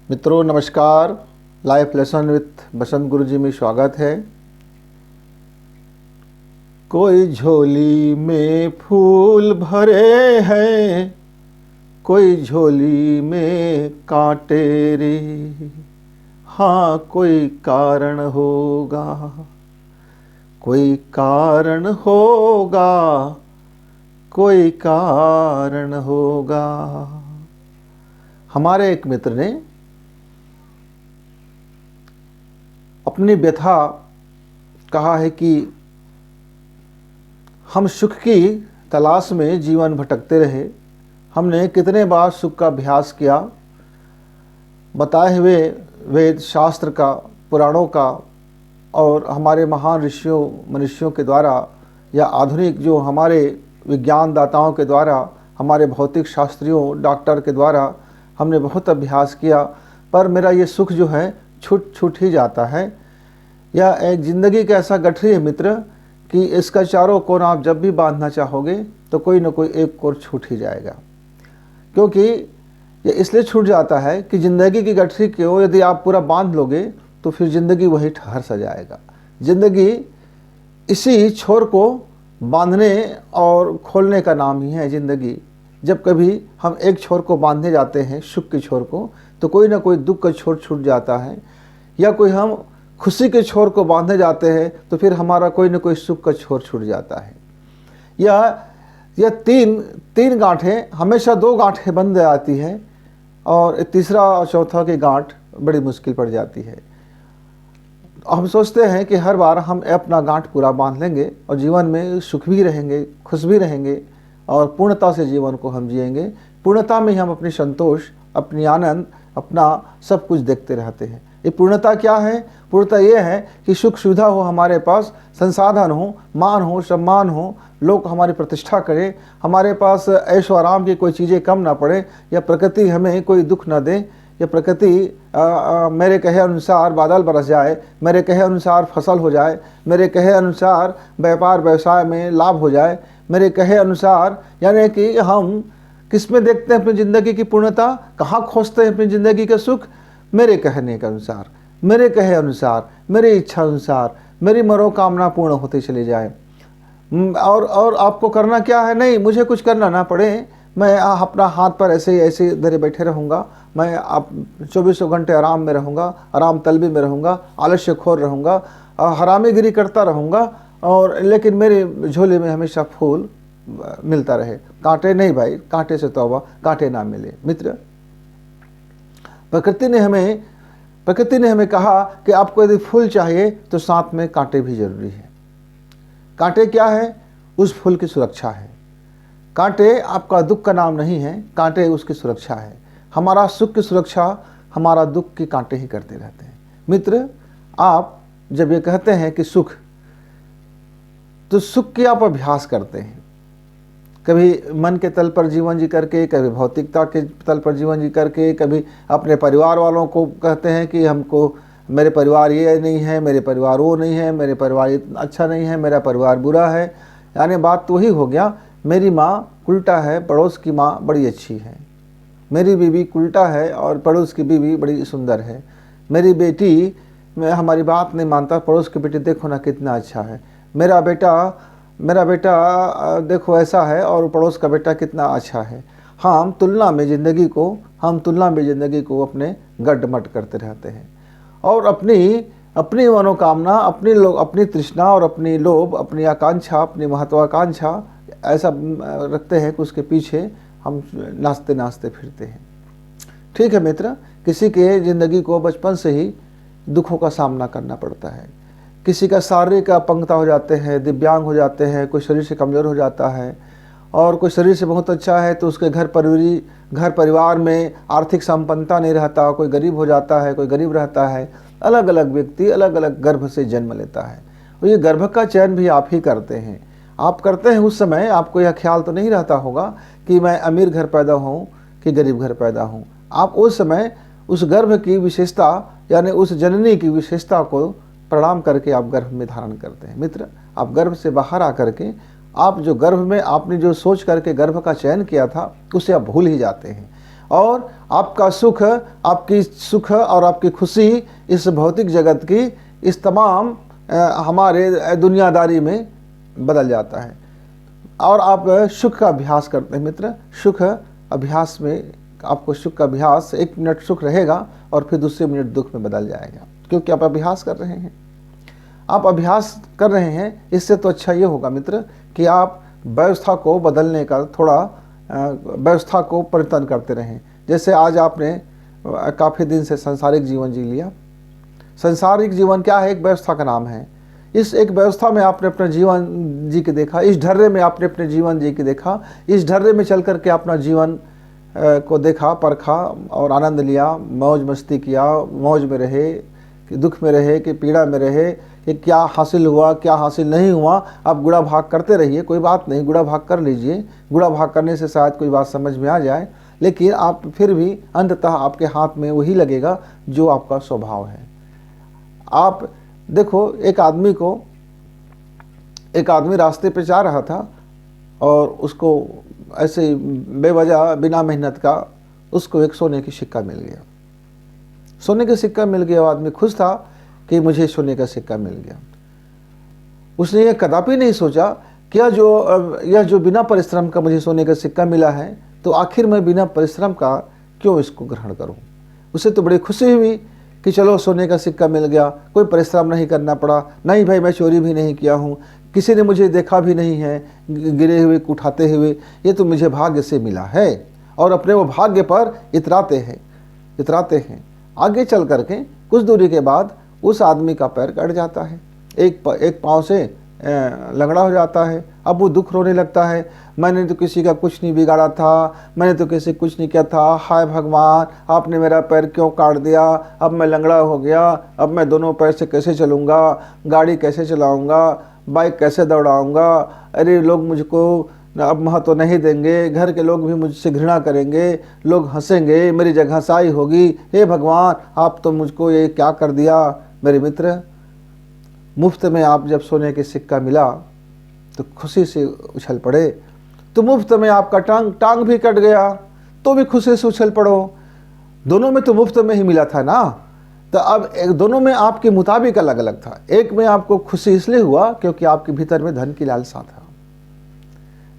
मित्रों नमस्कार। Life lesson with बसंत गुरु जी में स्वागत है। कोई झोली में फूल भरे हैं, कोई झोली में कांटे रे। हाँ कोई कारण होगा, कोई कारण होगा, कोई कारण होगा। हमारे एक मित्र ने अपनी व्यथा कहा है कि हम सुख की तलाश में जीवन भटकते रहे। हमने कितने बार सुख का अभ्यास किया, बताए हुए वेद शास्त्र का, पुराणों का और हमारे महान ऋषियों मनुष्यों के द्वारा या आधुनिक जो हमारे विज्ञान दाताओं के द्वारा, हमारे भौतिक शास्त्रियों डॉक्टर के द्वारा हमने बहुत अभ्यास किया, पर मेरा ये सुख जो है छूट ही जाता है। यह एक ज़िंदगी का ऐसा गठरी है मित्र कि इसका चारों कोर आप जब भी बांधना चाहोगे तो कोई न कोई एक कोर छूट ही जाएगा। क्योंकि ये इसलिए छूट जाता है कि ज़िंदगी की गठरी को यदि आप पूरा बांध लोगे तो फिर ज़िंदगी वही ठहर सा जाएगा। ज़िंदगी इसी छोर को बांधने और खोलने का नाम ही है ज़िंदगी। जब कभी हम एक छोर को बांधने जाते हैं, सुख के छोर को, तो कोई ना कोई दुख का छोर छूट जाता है, या कोई हम खुशी के छोर को बांधने जाते हैं तो फिर हमारा कोई ना कोई सुख का छोर छूट जाता है। यह तीन गांठें, हमेशा दो गांठें बंध जाती है और तीसरा और चौथा की गांठ बड़ी मुश्किल पड़ जाती है। हम सोचते हैं कि हर बार हम अपना गांठ पूरा बांध लेंगे और जीवन में सुख भी रहेंगे, खुश भी रहेंगे और पूर्णता से जीवन को हम जिएंगे। पूर्णता में हम अपनी संतोष, अपनी आनंद, अपना सब कुछ देखते रहते हैं। ये पूर्णता क्या है? पूर्णता ये है कि सुख सुविधा हो, हमारे पास संसाधन हो, मान हो, सम्मान हो, लोग हमारी प्रतिष्ठा करें, हमारे पास ऐशो आराम की कोई चीज़ें कम ना पड़े, या प्रकृति हमें कोई दुख ना दे, या प्रकृति मेरे कहे अनुसार बादल बरस जाए, मेरे कहे अनुसार फसल हो जाए, मेरे कहे अनुसार व्यापार व्यवसाय में लाभ हो जाए, मेरे कहे अनुसार, यानी कि हम किस में देखते हैं अपनी ज़िंदगी की पूर्णता, कहाँ खोजते हैं अपनी ज़िंदगी का सुख? मेरे कहने के अनुसार, मेरे कहे अनुसार, मेरी इच्छा अनुसार, मेरी मनोकामना पूर्ण होती चली जाए। और आपको करना क्या है? नहीं, मुझे कुछ करना ना पड़े, मैं अपना हाथ पर ऐसे धरे बैठे रहूँगा, मैं आप 24 घंटे आराम में रहूँगा, आराम तलबी में रहूँगा, आलस्य खोर रहूँगा, हरामीगिरी करता रहूँगा, और लेकिन मेरे झोले में हमेशा फूल मिलता रहे, कांटे नहीं भाई, कांटे से तौबा, कांटे ना मिले। मित्र, प्रकृति ने हमें कहा कि आपको यदि फूल चाहिए तो साथ में कांटे भी जरूरी है। कांटे क्या है? उस फूल की सुरक्षा है। कांटे आपका दुख का नाम नहीं है, कांटे उसकी सुरक्षा है। हमारा सुख की सुरक्षा हमारा दुख के कांटे ही करते रहते हैं। मित्र, आप जब ये कहते हैं कि सुख, तो सुख की आप अभ्यास करते हैं, कभी मन के तल पर जीवन जी करके, कभी भौतिकता के तल पर जीवन जी करके, कभी अपने परिवार वालों को कहते हैं कि हमको, मेरे परिवार ये नहीं है, मेरे परिवार वो नहीं है, मेरे परिवार इतना अच्छा नहीं है, मेरा परिवार बुरा है। यानी बात तो वही हो गया, मेरी माँ उल्टा है, पड़ोस की माँ बड़ी अच्छी है, मेरी बीवी उल्टा है और पड़ोस की बीवी बड़ी सुंदर है, मेरी बेटी हमारी बात नहीं मानता, पड़ोस की बेटी देखो ना कितना अच्छा है, मेरा बेटा देखो ऐसा है और पड़ोस का बेटा कितना अच्छा है। हम तुलना में ज़िंदगी को अपने गड्ढमट करते रहते हैं और अपनी मनोकामना, अपनी तृष्णा और अपनी लोभ, अपनी आकांक्षा, अपनी महत्वाकांक्षा ऐसा रखते हैं कि उसके पीछे हम नाचते फिरते हैं। ठीक है मित्र, किसी के ज़िंदगी को बचपन से ही दुखों का सामना करना पड़ता है, किसी का शारीरिक अपंगता हो जाते हैं, दिव्यांग हो जाते हैं, कोई शरीर से कमज़ोर हो जाता है, और कोई शरीर से बहुत अच्छा है तो उसके घर परिवार में आर्थिक संपन्नता नहीं रहता, कोई गरीब हो जाता है, कोई गरीब रहता है। अलग अलग व्यक्ति अलग अलग गर्भ से जन्म लेता है और ये गर्भ का चयन भी आप ही करते हैं। आप करते हैं उस समय आपको यह ख्याल तो नहीं रहता होगा कि मैं अमीर घर पैदा हूँ कि गरीब घर पैदा हूँ। आप उस समय उस गर्भ की विशेषता, यानी उस जननी की विशेषता को प्रणाम करके आप गर्भ में धारण करते हैं। मित्र, आप गर्भ से बाहर आकर के आप जो गर्भ में आपने जो सोच करके गर्भ का चयन किया था उसे आप भूल ही जाते हैं। और आपका सुख, आपकी सुख और आपकी खुशी इस भौतिक जगत की, इस तमाम हमारे दुनियादारी में बदल जाता है। और आप सुख का अभ्यास करते हैं मित्र। सुख अभ्यास में आपको सुख का अभ्यास, 1 मिनट सुख रहेगा और फिर दूसरे मिनट दुख में बदल जाएगा, क्योंकि आप अभ्यास कर रहे हैं। आप अभ्यास कर रहे हैं, इससे तो अच्छा ये होगा मित्र कि आप व्यवस्था को बदलने का थोड़ा व्यवस्था को परिवर्तन करते रहें। जैसे आज आपने काफ़ी दिन से सांसारिक जीवन जी लिया। सांसारिक जीवन क्या है? एक व्यवस्था का नाम है। इस एक व्यवस्था में आपने अपना जीवन जी के देखा, इस ढर्रे में आपने अपने जीवन जी के देखा, इस ढर्रे में चल कर के अपना जीवन को देखा, परखा और आनंद लिया, मौज मस्ती किया, मौज में रहे कि दुख में रहे कि पीड़ा में रहे, कि क्या हासिल हुआ क्या हासिल नहीं हुआ। आप गुड़ा भाग करते रहिए, कोई बात नहीं, गुड़ा भाग कर लीजिए। गुड़ा भाग करने से शायद कोई बात समझ में आ जाए, लेकिन आप फिर भी अंततः आपके हाथ में वही लगेगा जो आपका स्वभाव है। आप देखो, एक आदमी रास्ते पे जा रहा था और उसको ऐसे बेवजह बिना मेहनत का उसको एक सोने की सिक्का मिल गया। सोने का सिक्का मिल गया, वो आदमी खुश था कि मुझे सोने का सिक्का मिल गया। उसने ये कदापि नहीं सोचा कि यह जो बिना परिश्रम का मुझे सोने का सिक्का मिला है, तो आखिर मैं बिना परिश्रम का क्यों इसको ग्रहण करूं। उसे तो बड़ी खुशी हुई कि चलो सोने का सिक्का मिल गया, कोई परिश्रम नहीं करना पड़ा। नहीं भाई, मैं चोरी भी नहीं किया हूँ, किसी ने मुझे देखा भी नहीं है गिरे हुए उठाते हुए, ये तो मुझे भाग्य से मिला है। और अपने वो भाग्य पर इतराते हैं। आगे चल करके कुछ दूरी के बाद उस आदमी का पैर कट जाता है, एक पाँव से लंगड़ा हो जाता है। अब वो दुख रोने लगता है, मैंने तो किसी का कुछ नहीं बिगाड़ा था, मैंने तो किसी कुछ नहीं किया था, हाय भगवान आपने मेरा पैर क्यों काट दिया, अब मैं लंगड़ा हो गया, अब मैं दोनों पैर से कैसे चलूँगा, गाड़ी कैसे चलाऊँगा, बाइक कैसे दौड़ाऊँगा, अरे लोग मुझको अब महत्व नहीं देंगे, घर के लोग भी मुझसे घृणा करेंगे, लोग हंसेंगे, मेरी जगह साई होगी, हे भगवान आप तो मुझको ये क्या कर दिया। मेरे मित्र, मुफ्त में आप जब सोने के सिक्का मिला तो खुशी से उछल पड़े, तो मुफ्त में आपका टांग भी कट गया तो भी खुशी से उछल पड़ो। दोनों में तो मुफ्त में ही मिला था ना, तो अब दोनों में आपके मुताबिक अलग अलग था। एक में आपको खुशी इसलिए हुआ क्योंकि आपके भीतर में धन की लालसा था,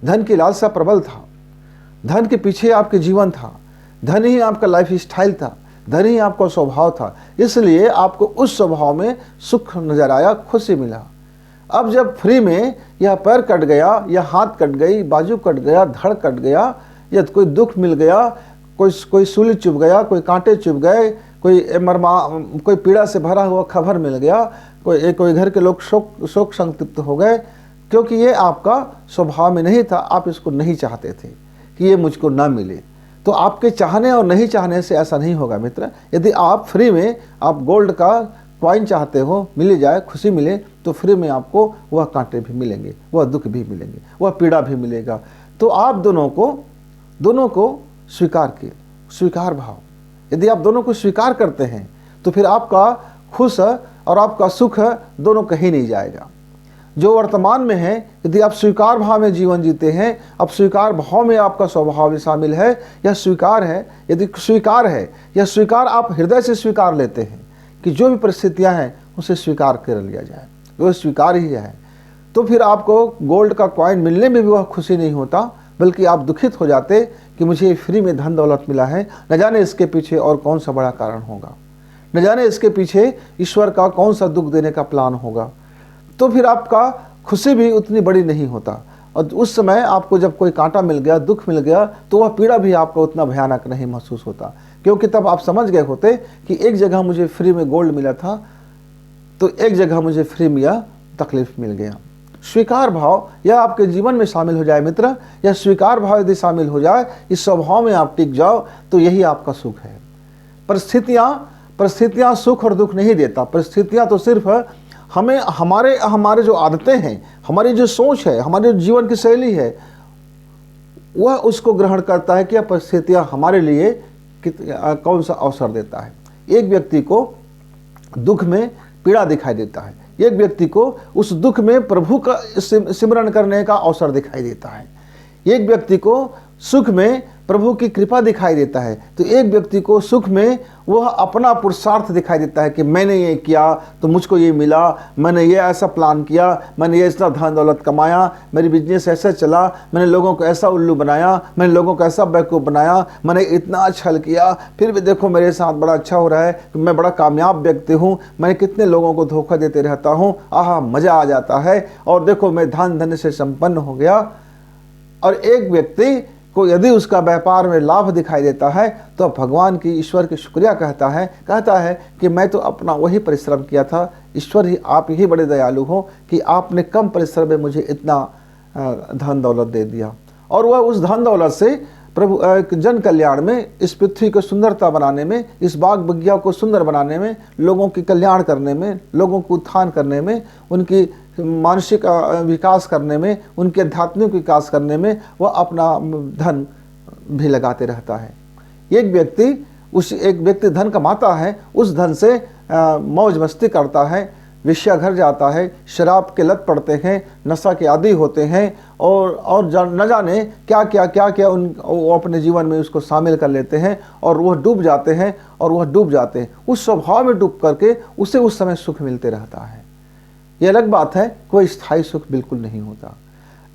धन की लालसा प्रबल था, धन के पीछे आपके जीवन था, धन ही आपका लाइफ स्टाइल था, धन ही आपका स्वभाव था, इसलिए आपको उस स्वभाव में सुख नजर आया, खुशी मिला। अब जब फ्री में यह पैर कट गया, यह हाथ कट गई, बाजू कट गया, धड़ कट गया, या कोई दुख मिल गया, कोई सूली चुभ गया, कोई कांटे चुभ गए, कोई पीड़ा से भरा हुआ खबर मिल गया, कोई घर के लोग शोक संतप्त हो गए, क्योंकि ये आपका स्वभाव में नहीं था, आप इसको नहीं चाहते थे कि ये मुझको ना मिले। तो आपके चाहने और नहीं चाहने से ऐसा नहीं होगा मित्र। यदि आप फ्री में आप गोल्ड का कॉइन चाहते हो, मिल जाए, खुशी मिले, तो फ्री में आपको वह कांटे भी मिलेंगे, वह दुख भी मिलेंगे, वह पीड़ा भी मिलेगा। तो आप दोनों को स्वीकार भाव, यदि आप दोनों को स्वीकार करते हैं तो फिर आपका खुश और आपका सुख दोनों कहीं नहीं जाएगा। जो वर्तमान में है, यदि आप स्वीकार भाव में जीवन जीते हैं, अब स्वीकार भाव में आपका स्वभाव भी शामिल है, यह स्वीकार है, यदि स्वीकार है, यह स्वीकार आप हृदय से स्वीकार लेते हैं कि जो भी परिस्थितियां हैं उसे स्वीकार कर लिया जाए, वो स्वीकार ही है, तो फिर आपको गोल्ड का कॉइन मिलने में भी वह खुशी नहीं होता, बल्कि आप दुखित हो जाते कि मुझे फ्री में धन दौलत मिला है, न जाने इसके पीछे और कौन सा बड़ा कारण होगा, न जाने इसके पीछे ईश्वर का कौन सा दुख देने का प्लान होगा। तो फिर आपका खुशी भी उतनी बड़ी नहीं होता, और उस समय आपको जब कोई कांटा मिल गया, दुख मिल गया, तो वह पीड़ा भी आपको उतना भयानक नहीं महसूस होता, क्योंकि तब आप समझ गए होते कि एक जगह मुझे फ्री में गोल्ड मिला था, तो एक जगह मुझे फ्री में यह तकलीफ मिल गया। स्वीकार भाव यह आपके जीवन में शामिल हो जाए मित्र, यह स्वीकार भाव यदि शामिल हो जाए, इस स्वभाव में आप टिक जाओ, तो यही आपका सुख है। परिस्थितियां सुख और दुख नहीं देता, परिस्थितियां तो सिर्फ हमें हमारे जो आदतें हैं, हमारी जो सोच है, हमारी जो जीवन की शैली है, वह उसको ग्रहण करता है कि परिस्थितियां हमारे लिए कौन सा अवसर देता है। एक व्यक्ति को दुख में पीड़ा दिखाई देता है, एक व्यक्ति को उस दुख में प्रभु का सिमरन करने का अवसर दिखाई देता है, एक व्यक्ति को सुख में प्रभु की कृपा दिखाई देता है। तो एक व्यक्ति को सुख में वह अपना पुरुषार्थ दिखाई देता है कि मैंने ये किया तो मुझको ये मिला, मैंने ये ऐसा प्लान किया, मैंने ये इतना धन दौलत कमाया, मेरी बिजनेस ऐसे चला, मैंने लोगों को ऐसा उल्लू बनाया, मैंने लोगों को ऐसा बेवकूफ़ बनाया, मैंने इतना छल किया, फिर भी देखो मेरे साथ बड़ा अच्छा हो रहा है, मैं बड़ा कामयाब व्यक्ति हूँ, मैं कितने लोगों को धोखा देते रहता हूँ, आहा मज़ा आ जाता है, और देखो मैं धन धन से संपन्न हो गया। और एक व्यक्ति को यदि उसका व्यापार में लाभ दिखाई देता है तो भगवान की, ईश्वर की शुक्रिया कहता है कि मैं तो अपना वही परिश्रम किया था, ईश्वर ही आप ही बड़े दयालु हो कि आपने कम परिश्रम में मुझे इतना धन दौलत दे दिया। और वह उस धन दौलत से प्रभु जन कल्याण में, इस पृथ्वी को सुंदरता बनाने में, इस बाग बगिया को सुंदर बनाने में, लोगों की कल्याण करने में, लोगों को उत्थान करने में, उनकी मानसिक विकास करने में, उनके आध्यात्मिक विकास करने में वह अपना धन भी लगाते रहता है। एक व्यक्ति धन कमाता है, उस धन से मौज मस्ती करता है, वेश्या घर जाता है, शराब के लत पड़ते हैं, नशा के आदी होते हैं, और न जाने क्या क्या वो अपने जीवन में उसको शामिल कर लेते हैं, और वह डूब जाते हैं उस स्वभाव में डूब करके उसे उस समय सुख मिलते रहता है। यह अलग बात है, कोई स्थायी सुख बिल्कुल नहीं होता।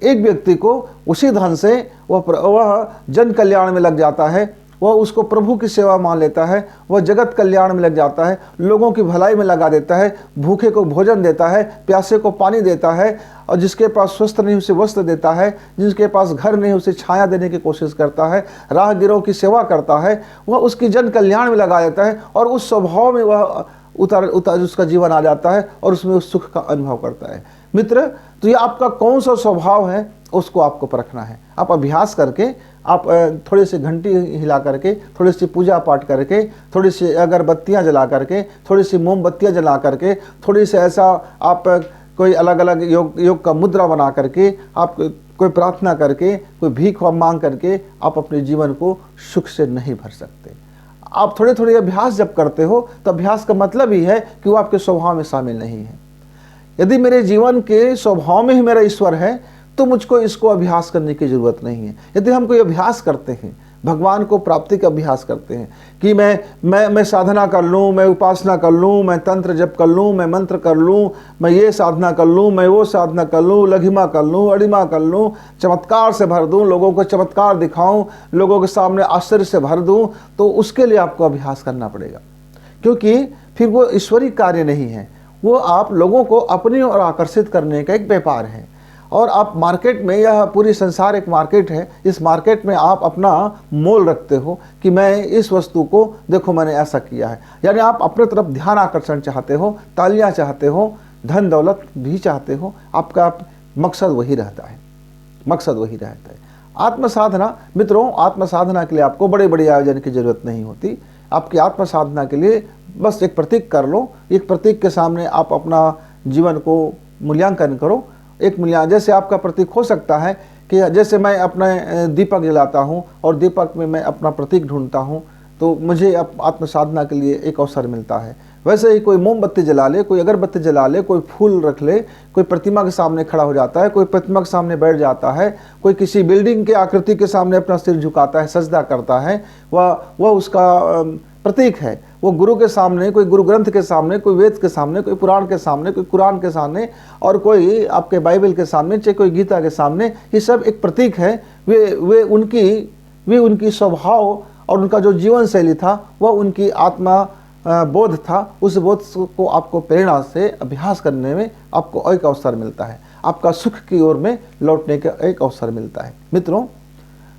एक व्यक्ति को उसी धन से वह जन कल्याण में लग जाता है, वह उसको प्रभु की सेवा मान लेता है, वह जगत कल्याण में लग जाता है, लोगों की भलाई में लगा देता है, भूखे को भोजन देता है, प्यासे को पानी देता है, और जिसके पास वस्त्र नहीं उसे वस्त्र देता है, जिसके पास घर नहीं उसे छाया देने की कोशिश करता है, राहगीरों की सेवा करता है, वह उसकी जन कल्याण में लगा देता है, और उस स्वभाव में वह उतर उसका जीवन आ जाता है और उसमें उस सुख का अनुभव करता है। मित्र, तो ये आपका कौन सा स्वभाव है उसको आपको परखना है। आप अभ्यास करके, आप थोड़ी सी घंटी हिला करके, थोड़ी सी पूजा पाठ करके, थोड़ी सी अगरबत्तियाँ जला करके, थोड़ी सी मोमबत्तियाँ जला करके, थोड़ी सी ऐसा आप कोई अलग अलग योग का मुद्रा बना करके, आप कोई प्रार्थना करके, कोई भीख मांग करके आप अपने जीवन को सुख से नहीं भर सकते। आप थोड़े थोड़े अभ्यास जब करते हो तो अभ्यास का मतलब ही है कि वो आपके स्वभाव में शामिल नहीं है। यदि मेरे जीवन के स्वभाव में ही मेरा ईश्वर है तो मुझको इसको अभ्यास करने की ज़रूरत नहीं है। यदि हम कोई अभ्यास करते हैं, भगवान को प्राप्ति का अभ्यास करते हैं कि मैं साधना कर लूँ, मैं उपासना कर लूँ, मैं तंत्र जप कर लूँ, मैं मंत्र कर लूँ, मैं ये साधना कर लूँ, मैं वो साधना कर लूँ, लघिमा कर लूँ, अड़िमा कर लूँ, चमत्कार से भर दूँ, लोगों को चमत्कार दिखाऊँ, लोगों के सामने आश्चर्य से भर दूँ, तो उसके लिए आपको अभ्यास करना पड़ेगा, क्योंकि फिर वो ईश्वरीय कार्य नहीं है, वो आप लोगों को अपनी ओर आकर्षित करने का एक व्यापार है। और आप मार्केट में, यह पूरी संसार एक मार्केट है, इस मार्केट में आप अपना मोल रखते हो कि मैं इस वस्तु को देखो मैंने ऐसा किया है, यानी आप अपने तरफ ध्यान आकर्षण चाहते हो, तालियां चाहते हो, धन दौलत भी चाहते हो, आपका मकसद वही रहता है, आत्म साधना। मित्रों, आत्म साधना के लिए आपको बड़े बड़े आयोजन की जरूरत नहीं होती। आपकी आत्म साधना के लिए बस एक प्रतीक कर लो, एक प्रतीक के सामने आप अपना जीवन को मूल्यांकन करो। एक मूल्यांकन जैसे आपका प्रतीक हो सकता है कि जैसे मैं अपने दीपक जलाता हूँ और दीपक में मैं अपना प्रतीक ढूंढता हूँ तो मुझे आत्म साधना के लिए एक अवसर मिलता है। वैसे ही कोई मोमबत्ती जला ले, कोई अगरबत्ती जला ले, कोई फूल रख ले, कोई प्रतिमा के सामने खड़ा हो जाता है, कोई प्रतिमा के सामने बैठ जाता है, कोई किसी बिल्डिंग के आकृति के सामने अपना सिर झुकाता है, सजदा करता है, वह उसका प्रतीक है। वो गुरु के सामने, कोई गुरु ग्रंथ के सामने, कोई वेद के सामने, कोई पुराण के सामने, कोई कुरान के सामने, और कोई आपके बाइबल के सामने, चाहे कोई गीता के सामने, ये सब एक प्रतीक है। वे उनकी स्वभाव और उनका जो जीवन शैली था वह उनकी आत्मा बोध था। उस बोध को आपको प्रेरणा से अभ्यास करने में आपको एक अवसर मिलता है, आपका सुख की ओर में लौटने का एक अवसर मिलता है। मित्रों,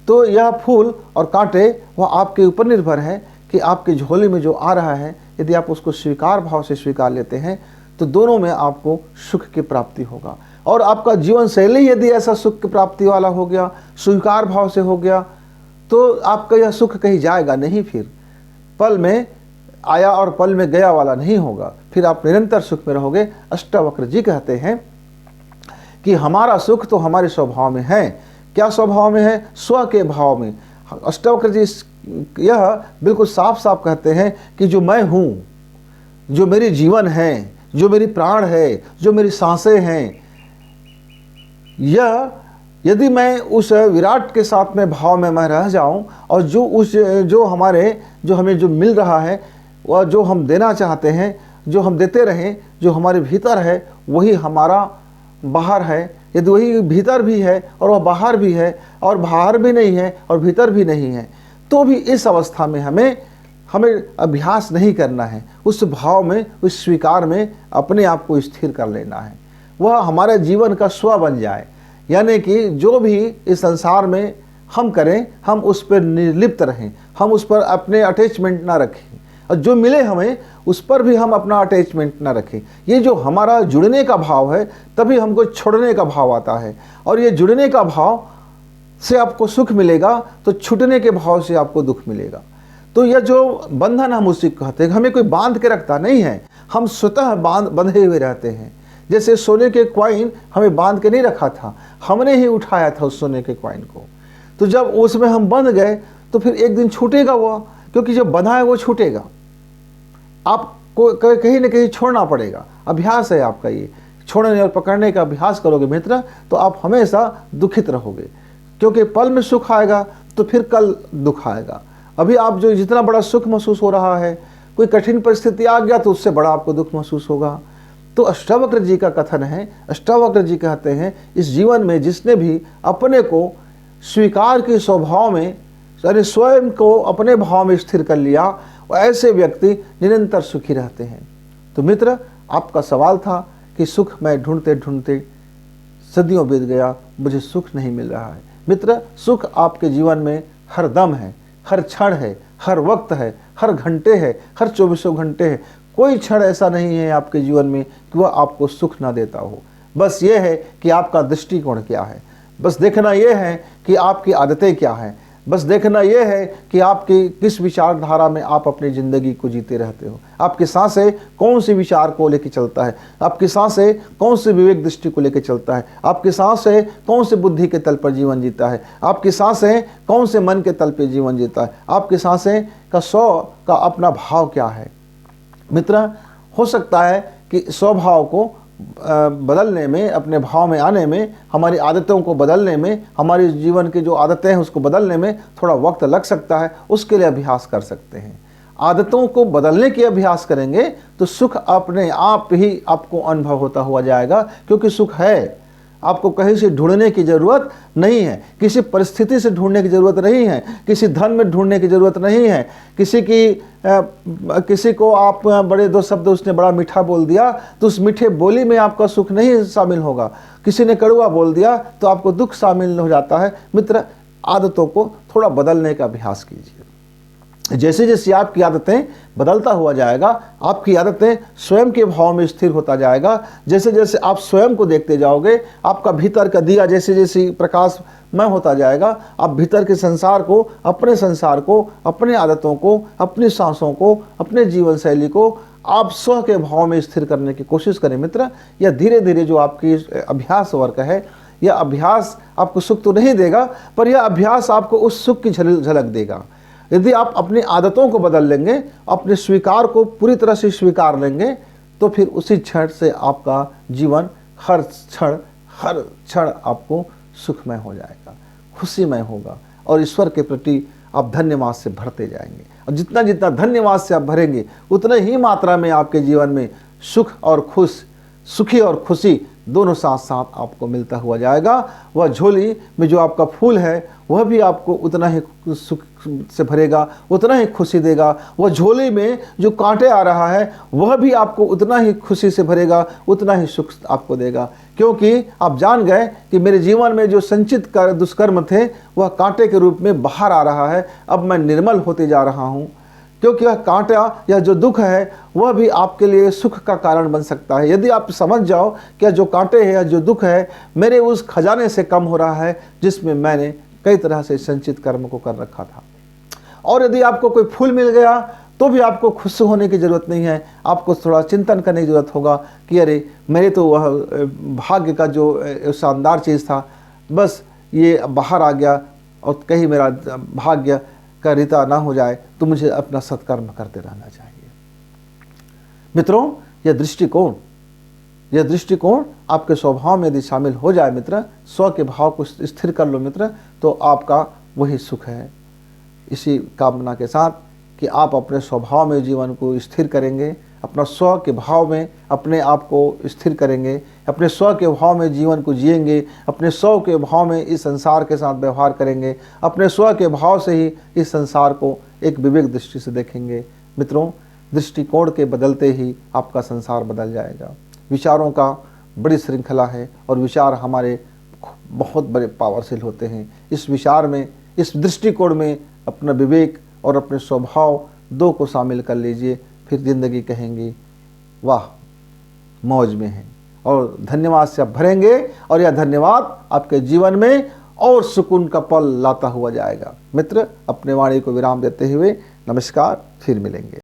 तो यह फूल और कांटे वह आपके ऊपर निर्भर है कि आपकी झोली में जो आ रहा है, यदि आप उसको स्वीकार भाव से स्वीकार लेते हैं तो दोनों में आपको सुख की प्राप्ति होगा। और आपका जीवन शैली यदि ऐसा सुख की प्राप्ति वाला हो गया, स्वीकार भाव से हो गया, तो आपका यह सुख कहीं जाएगा नहीं, फिर पल में आया और पल में गया वाला नहीं होगा, फिर आप निरंतर सुख में रहोगे। अष्टावक्र जी कहते हैं कि हमारा सुख तो हमारे स्वभाव में है। क्या स्वभाव में है? स्व के भाव में। अष्टावक्र जी यह बिल्कुल साफ साफ कहते हैं कि जो मैं हूँ, जो मेरी जीवन है, जो मेरी प्राण है, जो मेरी सांसें हैं, यह यदि मैं उस विराट के साथ में भाव में मैं रह जाऊं और जो हमें जो मिल रहा है वह जो हम देना चाहते हैं, जो हम देते रहें, जो हमारे भीतर है वही हमारा बाहर है। यदि वही भीतर भी है और वह बाहर भी है और बाहर भी नहीं है और भीतर भी नहीं है, तो भी इस अवस्था में हमें अभ्यास नहीं करना है। उस भाव में, उस स्वीकार में अपने आप को स्थिर कर लेना है, वह हमारे जीवन का स्व बन जाए। यानी कि जो भी इस संसार में हम करें, हम उस पर निर्लिप्त रहें, हम उस पर अपने अटैचमेंट ना रखें, और जो मिले हमें उस पर भी हम अपना अटैचमेंट ना रखें। ये जो हमारा जुड़ने का भाव है, तभी हमको छोड़ने का भाव आता है, और ये जुड़ने का भाव से आपको सुख मिलेगा, तो छूटने के भाव से आपको दुख मिलेगा। तो यह जो बंधन हम उसी कहते हैं, हमें कोई बांध के रखता नहीं है, हम स्वतः बंधे हुए रहते हैं। जैसे सोने के कॉइन हमें बांध के नहीं रखा था, हमने ही उठाया था उस सोने के कॉइन को। तो जब उसमें हम बंध गए तो फिर एक दिन छूटेगा वो, क्योंकि जब बंधा है वो छूटेगा। आपको कहीं ना कहीं छोड़ना पड़ेगा। अभ्यास है आपका, ये छोड़ने और पकड़ने का अभ्यास करोगे मित्र, तो आप हमेशा दुखित रहोगे, क्योंकि पल में सुख आएगा तो फिर कल दुख आएगा। अभी आप जो जितना बड़ा सुख महसूस हो रहा है, कोई कठिन परिस्थिति आ गया तो उससे बड़ा आपको दुख महसूस होगा। तो अष्टावक्र जी का कथन है, अष्टावक्र जी कहते हैं, इस जीवन में जिसने भी अपने को स्वीकार के स्वभाव में, यानी स्वयं को अपने भाव में स्थिर कर लिया, वो ऐसे व्यक्ति निरंतर सुखी रहते हैं। तो मित्र, आपका सवाल था कि सुख मैं ढूंढते ढूंढते सदियों बीत गया, मुझे सुख नहीं मिल रहा है। मित्र, सुख आपके जीवन में हर दम है, हर क्षण है, हर वक्त है, हर घंटे है, हर 24 घंटे है। कोई क्षण ऐसा नहीं है आपके जीवन में कि वह आपको सुख ना देता हो। बस ये है कि आपका दृष्टिकोण क्या है, बस देखना यह है कि आपकी आदतें क्या हैं, बस देखना यह है कि आपकी किस विचारधारा में आप अपनी ज़िंदगी को जीते रहते हो। आपकी सांसें कौन सी विचार को लेकर चलता है, आपकी सांसें कौन से विवेक दृष्टि को लेकर चलता है, आपकी सांसें कौन से बुद्धि के तल पर जीवन जीता है, आपकी सांसें कौन से मन के तल पर जीवन जीता है, आपकी सांसें का का अपना भाव क्या है। मित्र, हो सकता है कि स्वभाव को बदलने में, अपने भाव में आने में, हमारी आदतों को बदलने में, हमारी जीवन की जो आदतें हैं उसको बदलने में थोड़ा वक्त लग सकता है। उसके लिए अभ्यास कर सकते हैं। आदतों को बदलने की अभ्यास करेंगे तो सुख अपने आप ही आपको अनुभव होता हुआ जाएगा, क्योंकि सुख है। आपको कहीं से ढूंढने की ज़रूरत नहीं है, किसी परिस्थिति से ढूंढने की ज़रूरत नहीं है, किसी धन में ढूंढने की ज़रूरत नहीं है, किसी को आप बड़े 2 शब्द उसने बड़ा मीठा बोल दिया तो उस मीठे बोली में आपका सुख नहीं शामिल होगा। किसी ने कड़वा बोल दिया तो आपको दुख शामिल हो जाता है। मित्र, आदतों को थोड़ा बदलने का अभ्यास कीजिए। जैसे जैसे आपकी आदतें बदलता हुआ जाएगा, आपकी आदतें स्वयं के भाव में स्थिर होता जाएगा। जैसे जैसे आप स्वयं को देखते जाओगे, आपका भीतर का दिया जैसे जैसे प्रकाशमय होता जाएगा, आप भीतर के संसार को, अपने आदतों को, अपनी सांसों को, अपने जीवन शैली को आप स्व के भाव में स्थिर करने की कोशिश करें। मित्र, यह धीरे धीरे जो आपकी अभ्यास वर्क है, यह अभ्यास आपको सुख तो नहीं देगा, पर यह अभ्यास आपको उस सुख की झलक देगा। यदि आप अपनी आदतों को बदल लेंगे, अपने स्वीकार को पूरी तरह से स्वीकार लेंगे, तो फिर उसी क्षण से आपका जीवन हर क्षण आपको सुखमय हो जाएगा, खुशीमय होगा, और ईश्वर के प्रति आप धन्यवाद से भरते जाएंगे। और जितना जितना धन्यवाद से आप भरेंगे, उतने ही मात्रा में आपके जीवन में सुखी और खुशी दोनों साथ साथ आपको मिलता हुआ जाएगा। वह झोली में जो आपका फूल है वह भी आपको उतना ही सुख से भरेगा, उतना ही खुशी देगा। वह झोली में जो कांटे आ रहा है वह भी आपको उतना ही खुशी से भरेगा, उतना ही सुख आपको देगा, क्योंकि आप जान गए कि मेरे जीवन में जो संचित दुष्कर्म थे वह कांटे के रूप में बाहर आ रहा है। अब मैं निर्मल होते जा रहा हूँ, क्योंकि वह कांटा या जो दुख है वह भी आपके लिए सुख का कारण बन सकता है। यदि आप समझ जाओ कि जो कांटे हैं या जो दुख है मेरे उस खजाने से कम हो रहा है जिसमें मैंने कई तरह से संचित कर्म को कर रखा था। और यदि आपको कोई फूल मिल गया तो भी आपको खुश होने की ज़रूरत नहीं है, आपको थोड़ा चिंतन करने की ज़रूरत होगा कि अरे मेरे तो वह भाग्य का जो शानदार चीज़ था बस ये बाहर आ गया, और कहीं मेरा भाग्य का रिता ना हो जाए, तो मुझे अपना सत्कर्म करते रहना चाहिए। मित्रों, यह दृष्टिकोण यह दृष्टिकोण आपके स्वभाव में यदि शामिल हो जाए मित्र, स्व के भाव को स्थिर कर लो मित्र, तो आपका वही सुख है। इसी कामना के साथ कि आप अपने स्वभाव में जीवन को स्थिर करेंगे, अपना स्व के भाव में अपने आप को स्थिर करेंगे, अपने स्व के भाव में जीवन को जिएंगे, अपने स्व के भाव में इस संसार के साथ व्यवहार करेंगे, अपने स्व के भाव से ही इस संसार को एक विवेक दृष्टि से देखेंगे। मित्रों, दृष्टिकोण के बदलते ही आपका संसार बदल जाएगा। विचारों का बड़ी श्रृंखला है और विचार हमारे बहुत बड़े पावरफुल होते हैं। इस विचार में, इस दृष्टिकोण में अपना विवेक और अपने स्वभाव दो को शामिल कर लीजिए, फिर जिंदगी कहेंगी वाह मौज में है, और धन्यवाद से आप भरेंगे और यह धन्यवाद आपके जीवन में और सुकून का पल लाता हुआ जाएगा। मित्र, अपने वाणी को विराम देते हुए नमस्कार, फिर मिलेंगे।